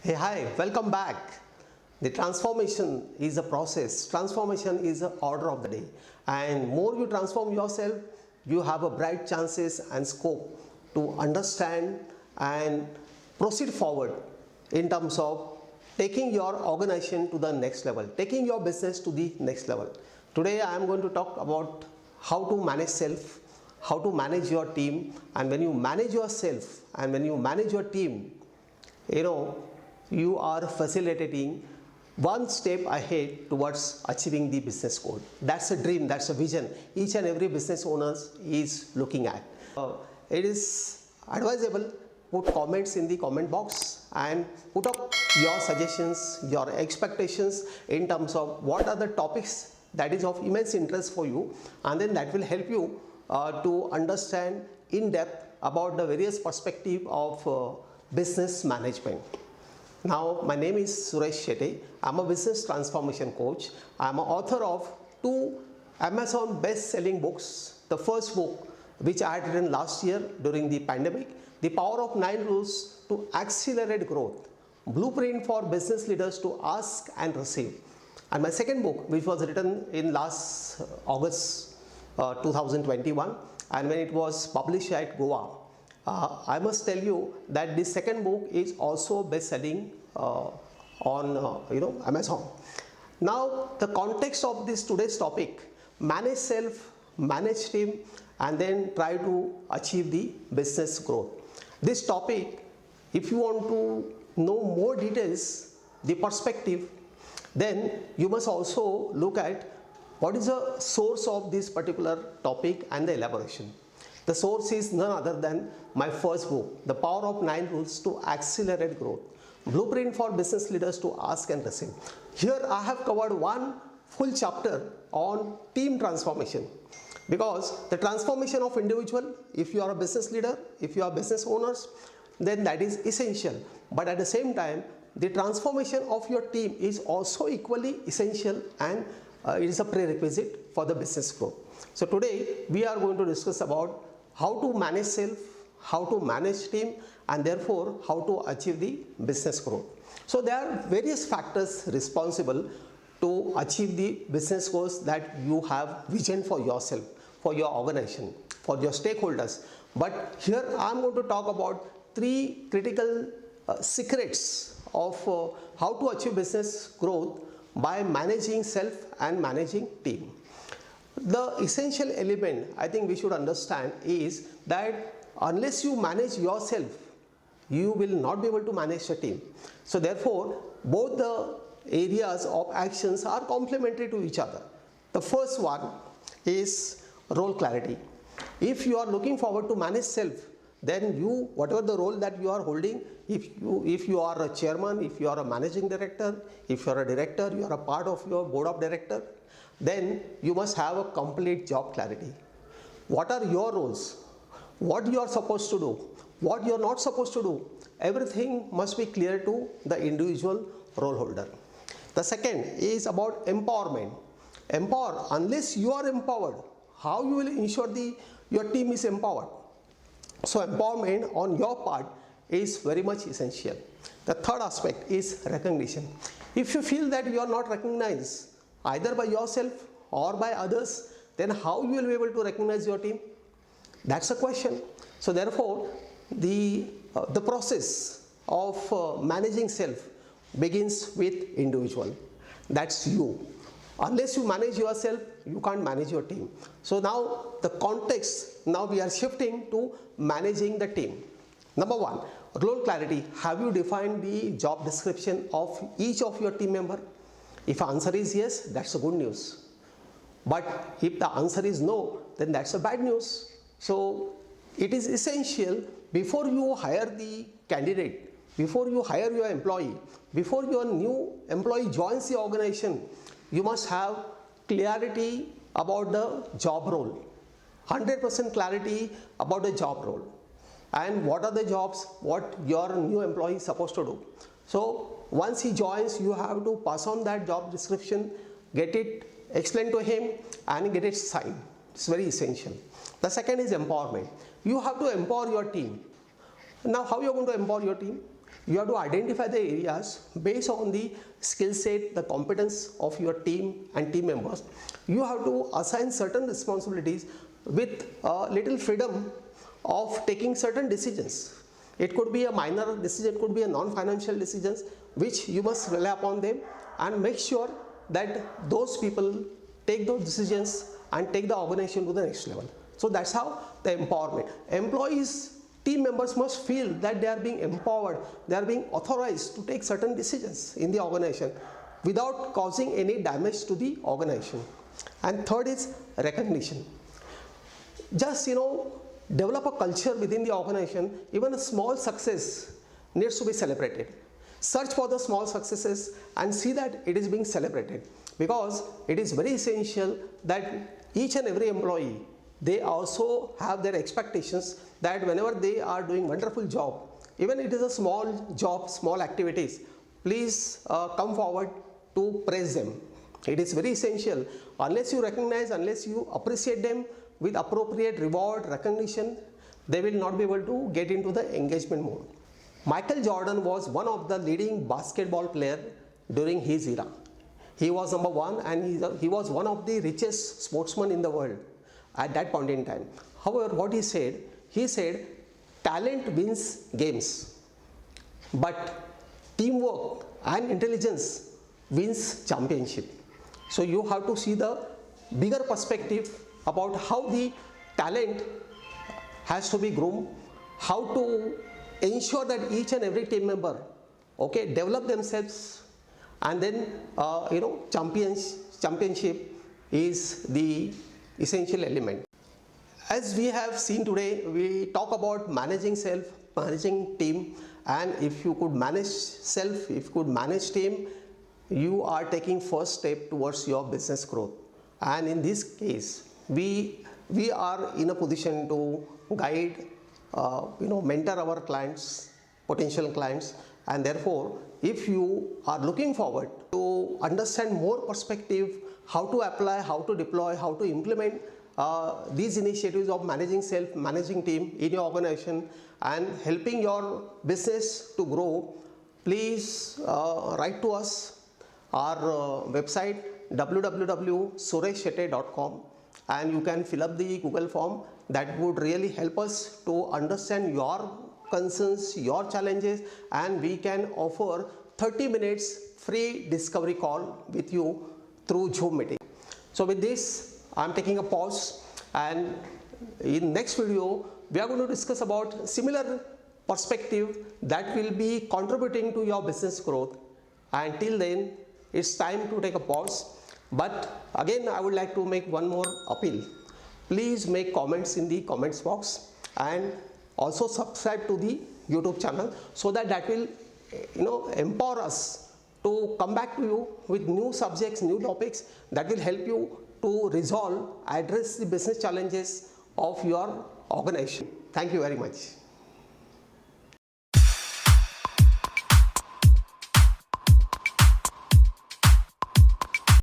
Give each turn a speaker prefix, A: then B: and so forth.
A: Hey, hi, welcome back. The transformation is a process. Transformation is the order of the day. And more you transform yourself, you have a bright chances and scope to understand and proceed forward in terms of taking your organization to the next level, taking your business to the next level. Today I am going to talk about how to manage self, how to manage your team, and when you manage yourself and when you manage your team, you know you are facilitating one step ahead towards achieving the business goal. That's a dream, that's a vision each and every business owner is looking at. It is advisable, put comments in the comment box and put up your suggestions, your expectations in terms of what are the topics that is of immense interest for you, and then that will help you to understand in depth about the various perspective of business management. Now, my name is Suresh Shetty. I'm a business transformation coach. I'm an author of two Amazon best-selling books. The first book, which I had written last year during the pandemic, The Power of 9 Rules to Accelerate Growth, Blueprint for Business Leaders to Ask and Receive. And my second book, which was written in last August 2021, and when it was published at Goa, I must tell you that this second book is also best-selling on Amazon. Now, the context of this today's topic: manage self, manage team, and then try to achieve the business growth. This topic, if you want to know more details, the perspective, then you must also look at what is the source of this particular topic and the elaboration. The source is none other than my first book, The Power of 9 Rules to Accelerate Growth, Blueprint for Business Leaders to Ask and Receive. Here I have covered one full chapter on team transformation, because the transformation of individual, if you are a business leader, if you are business owners, then that is essential. But at the same time, the transformation of your team is also equally essential, and it is a prerequisite for the business growth. So today we are going to discuss about how to manage self, how to manage team, and therefore how to achieve the business growth. So there are various factors responsible to achieve the business goals that you have vision for yourself, for your organization, for your stakeholders. But here I am going to talk about three critical secrets of how to achieve business growth by managing self and managing team. The essential element I think we should understand is that unless you manage yourself, you will not be able to manage a team. So therefore, both the areas of actions are complementary to each other. The first one is role clarity. If you are looking forward to manage self, then you, whatever the role that you are holding, if you are a chairman, if you are a managing director, if you are a director, you are a part of your board of director, then you must have a complete job clarity. What are your roles? What you are supposed to do? What you are not supposed to do? Everything must be clear to the individual role holder. The second is about empowerment. Empower. Unless you are empowered, how you will ensure your team is empowered? So empowerment on your part is very much essential. The third aspect is recognition. If you feel that you are not recognized either by yourself or by others, then how you will be able to recognize your team? That's a question. So therefore, the process of managing self begins with individual. That's you. Unless you manage yourself, you can't manage your team. So now the context, now we are shifting to managing the team. Number one, role clarity. Have you defined the job description of each of your team member? If the answer is yes, that's a good news. But if the answer is no, then that's a bad news. So it is essential, before you hire the candidate, before you hire your employee, before your new employee joins the organization, you must have clarity about the job role, 100% clarity about the job role, and what are the jobs, what your new employee is supposed to do. So once he joins, you have to pass on that job description, get it explained to him, and get it signed. It's very essential. The second is empowerment. You have to empower your team. Now, how you are going to empower your team? You have to identify the areas based on the skill set, the competence of your team and team members. You have to assign certain responsibilities with little freedom of taking certain decisions. It could be a minor decision, it could be a non-financial decisions, which you must rely upon them and make sure that those people take those decisions and take the organization to the next level. So that's how the empowerment. Employees, team members must feel that they are being empowered, they are being authorized to take certain decisions in the organization without causing any damage to the organization. And third is recognition. Just develop a culture within the organization. Even a small success needs to be celebrated. Search for the small successes and see that it is being celebrated, because it is very essential that each and every employee, they also have their expectations that whenever they are doing wonderful job, even it is a small job, small activities, please come forward to praise them. It is very essential. Unless you recognize, unless you appreciate them with appropriate reward, recognition, they will not be able to get into the engagement mode. Michael Jordan was one of the leading basketball player during his era. He was number one, and he was one of the richest sportsmen in the world at that point in time. However, what he said, talent wins games, but teamwork and intelligence wins championship. So you have to see the bigger perspective about how the talent has to be groomed, how to ensure that each and every team member develop themselves, and then championship is the essential element. As we have seen today, we talk about managing self, managing team, and if you could manage self, if you could manage team, you are taking first step towards your business growth. And in this case, we are in a position to guide, mentor our clients, potential clients, and therefore, if you are looking forward to understand more perspective, how to apply, how to deploy, how to implement these initiatives of managing self, managing team in your organization and helping your business to grow, please write to us. Our website www.sureshshetty.com, and you can fill up the Google form. That would really help us to understand your concerns, your challenges, and we can offer 30 minutes free discovery call with you through Zoom meeting. So with this, I am taking a pause, and in next video we are going to discuss about similar perspective that will be contributing to your business growth. Until then, it's time to take a pause. But again, I would like to make one more appeal. Please make comments in the comments box, and also subscribe to the YouTube channel, so that will empower us to come back to you with new subjects, new topics that will help you to resolve, address the business challenges of your organization. Thank you very much.